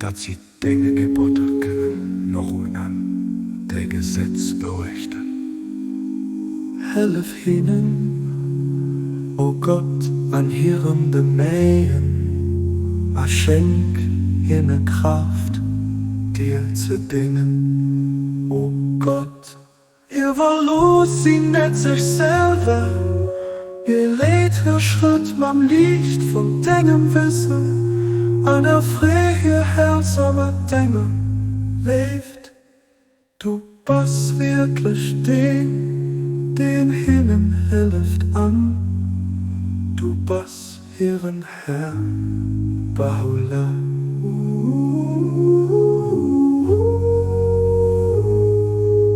dat sie Dinge Gebote können, noch an der Gesetz berichten. Helf ihnen, o Gott, an ihrem Mähen, schenk ihnen Kraft, dir zu dienen, o Gott. Ihr verlos sie nicht sich selber, ihr lädt ihr Schritt beim Licht von deinem Wissen, an der Frei ihr Herz aber deinem lebt. Du bist wirklich den Himmel hilft an, du bist ihren Herr, Bahula.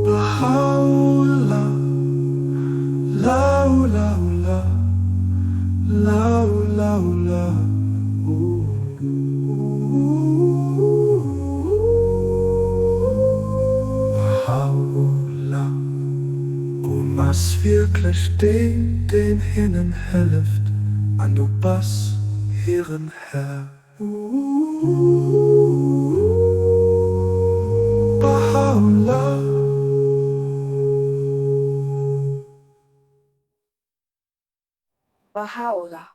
Baha'u'llah, la, la. Baha'u'llah, du machst wirklich den Hinnen hilft, an du bist ihren Herr. Baha'u'llah. Baha'u'llah.